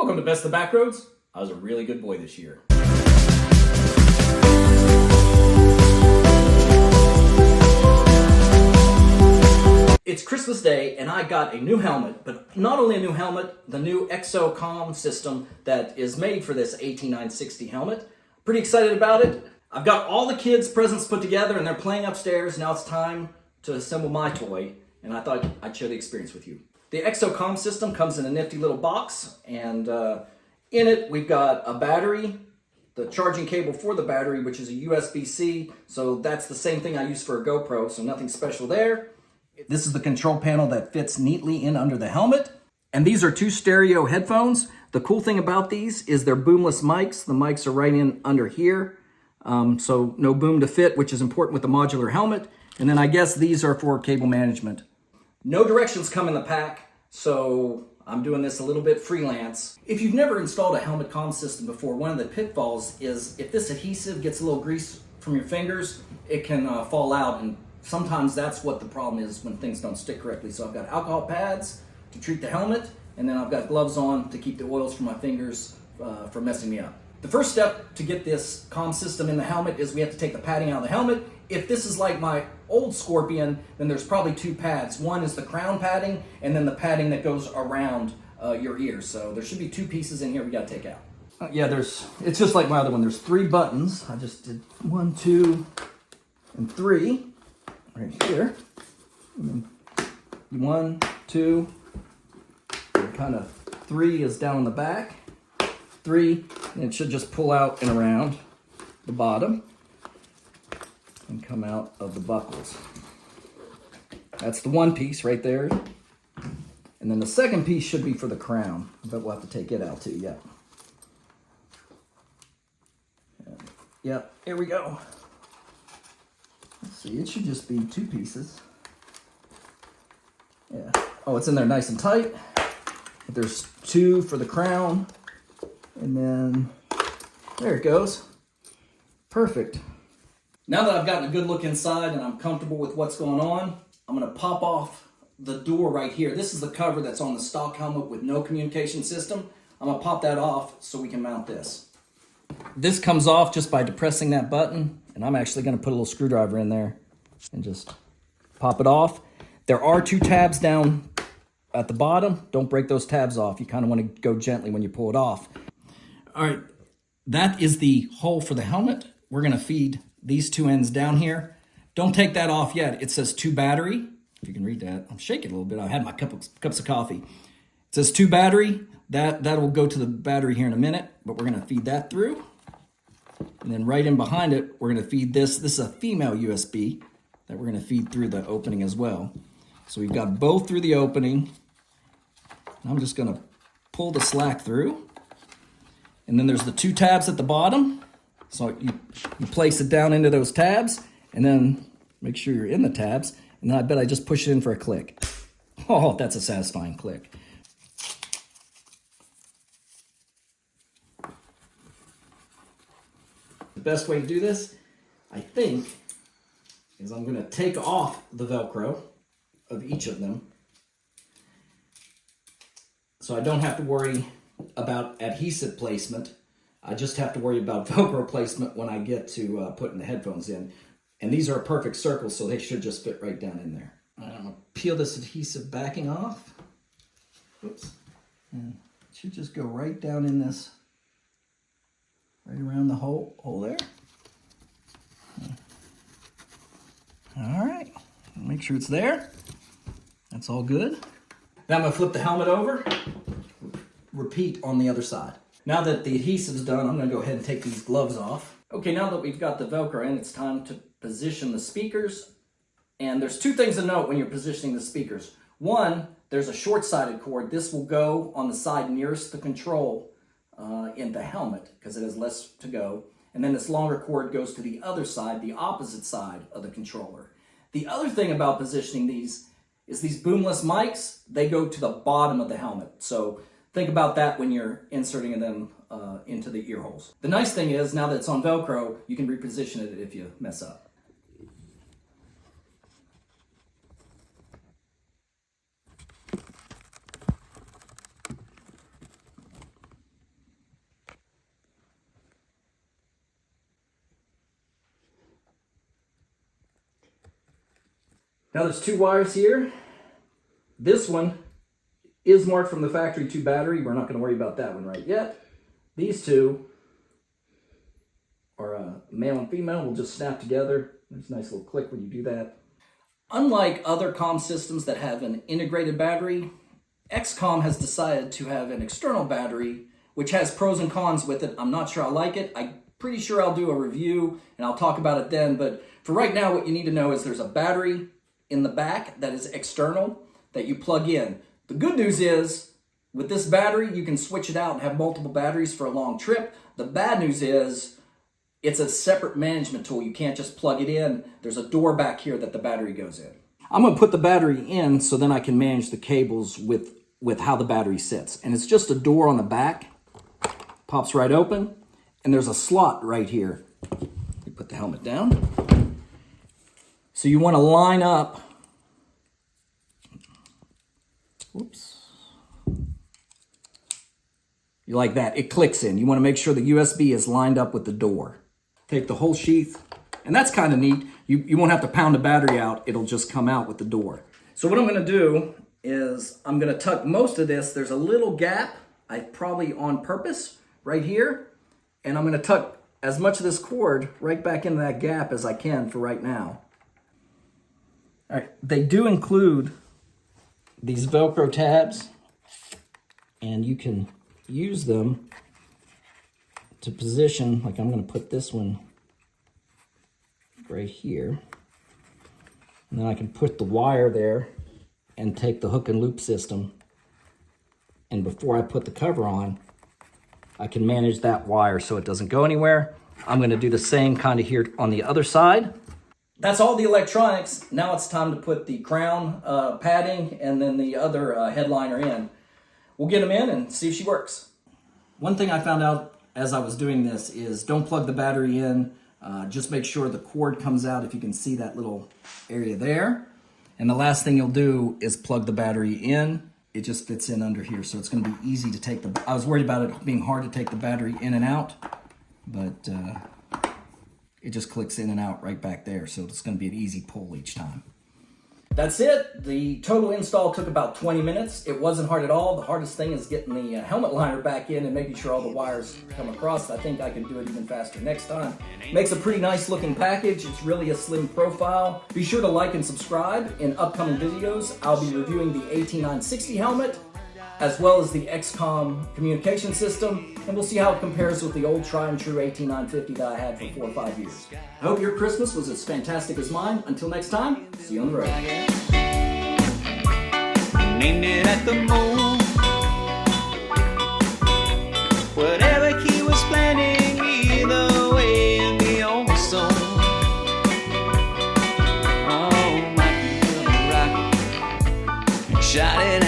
Welcome to Best of the Backroads. I was a really good boy this year. It's Christmas Day and I got a new helmet, but not only a new helmet, the new Exo-com system that is made for this AT-960 helmet. Pretty excited about it. I've got all the kids' presents put together and they're playing upstairs. Now it's time to assemble my toy, and I thought I'd share the experience with you. The Exo-com system comes in a nifty little box, and in it we've got a battery, the charging cable for the battery, which is a USB-C, so that's the same thing I use for a GoPro, so nothing special there. This is the control panel that fits neatly in under the helmet. And these are two stereo headphones. The cool thing about these is they're boomless mics. The mics are right in under here, so no boom to fit, which is important with the modular helmet. And then I guess these are for cable management. No directions come in the pack, so I'm doing this a little bit freelance. If you've never installed a helmet comm system before, one of the pitfalls is if this adhesive gets a little grease from your fingers, it can fall out, and sometimes that's what the problem is when things don't stick correctly. So I've got alcohol pads to treat the helmet, and then I've got gloves on to keep the oils from my fingers from messing me up. The first step to get this comm system in the helmet is we have to take the padding out of the helmet. If this is like my old Scorpion, then there's probably two pads. One is the crown padding, and then the padding that goes around your ears. So there should be two pieces in here we gotta take out. It's just like my other one. There's three buttons. I just did 1, 2, and 3 right here. And then 1, 2, and kind of 3 is down in the back. 3, and it should just pull out and around the bottom and come out of the buckles. That's the one piece right there. And then the second piece should be for the crown, but we'll have to take it out too, yeah. Yep, here we go. Let's see, it should just be two pieces. Yeah. Oh, it's in there nice and tight. But there's two for the crown. And then, there it goes. Perfect. Now that I've gotten a good look inside and I'm comfortable with what's going on, I'm gonna pop off the door right here. This is the cover that's on the stock helmet with no communication system. I'm gonna pop that off so we can mount this. This comes off just by depressing that button, and I'm actually gonna put a little screwdriver in there and just pop it off. There are two tabs down at the bottom. Don't break those tabs off. You kind of want to go gently when you pull it off. All right, that is the hole for the helmet. We're gonna feed these two ends down here. Don't take that off yet. It says 2 battery. If you can read that. I'm shaking a little bit. I had my cups of coffee. It says 2 battery. That will go to the battery here in a minute, but we're gonna feed that through. And then right in behind it, we're gonna feed this. This is a female USB that we're gonna feed through the opening as well. So we've got both through the opening. I'm just gonna pull the slack through. And then there's the 2 tabs at the bottom. So you place it down into those tabs, and then make sure you're in the tabs. And then I bet I just push it in for a click. Oh, that's a satisfying click. The best way to do this, I think, is I'm gonna take off the Velcro of each of them, so I don't have to worry about adhesive placement. I just have to worry about Velcro placement when I get to putting the headphones in. And these are a perfect circle, so they should just fit right down in there. All right, I'm gonna peel this adhesive backing off. Oops. And it should just go right down in this, right around the hole there. All right, make sure it's there. That's all good. Now I'm gonna flip the helmet over. Repeat on the other side. Now that the adhesive's done, I'm gonna go ahead and take these gloves off. Okay, now that we've got the Velcro in, it's time to position the speakers. And there's 2 things to note when you're positioning the speakers. One, there's a short-sided cord. This will go on the side nearest the control in the helmet because it has less to go. And then this longer cord goes to the other side, the opposite side of the controller. The other thing about positioning these is these boomless mics, they go to the bottom of the helmet. So think about that when you're inserting them into the ear holes. The nice thing is, now that it's on Velcro, you can reposition it if you mess up. Now there's two wires here. This one is marked from the factory to battery. We're not going to worry about that one right yet. These two are male and female. We'll just snap together. There's a nice little click when you do that. Unlike other comm systems that have an integrated battery, Exo-com has decided to have an external battery, which has pros and cons with it. I'm not sure I like it. I'm pretty sure I'll do a review and I'll talk about it then. But for right now, what you need to know is there's a battery in the back that is external that you plug in. The good news is with this battery, you can switch it out and have multiple batteries for a long trip. The bad news is it's a separate management tool. You can't just plug it in. There's a door back here that the battery goes in. I'm going to put the battery in so then I can manage the cables with how the battery sits. And it's just a door on the back. Pops right open. And there's a slot right here. You put the helmet down. So you want to line up. Whoops. You like that. It clicks in. You want to make sure the USB is lined up with the door. Take the whole sheath, and that's kind of neat. You won't have to pound the battery out. It'll just come out with the door. So what I'm going to do is I'm going to tuck most of this. There's a little gap, I probably on purpose, right here. And I'm going to tuck as much of this cord right back into that gap as I can for right now. All right, they do include these Velcro tabs, and you can use them to position, like I'm going to put this one right here, and then I can put the wire there and take the hook and loop system, and before I put the cover on, I can manage that wire so it doesn't go anywhere. I'm going to do the same kind of here on the other side. That's all the electronics. Now it's time to put the crown padding and then the other headliner in. We'll get them in and see if she works. One thing I found out as I was doing this is don't plug the battery in. Just make sure the cord comes out, if you can see that little area there. And the last thing you'll do is plug the battery in. It just fits in under here, so it's going to be easy to take the... I was worried about it being hard to take the battery in and out, but it just clicks in and out right back there, so it's going to be an easy pull each time. That's it. The total install took about 20 minutes. It wasn't hard at all. The hardest thing is getting the helmet liner back in and making sure all the wires come across. I think I can do it even faster next time. Makes a pretty nice looking package. It's really a slim profile. Be sure to like and subscribe. In upcoming videos, I'll be reviewing the AT-960 helmet, as well as the Exo-com communication system, and we'll see how it compares with the old tried and true AT-950 that I had for 4 or 5 years. I hope your Christmas was as fantastic as mine. Until next time, see you on the road. Named it at the moon. Whatever he was planning, either way, and be on the zone. Oh, my rocket, shot it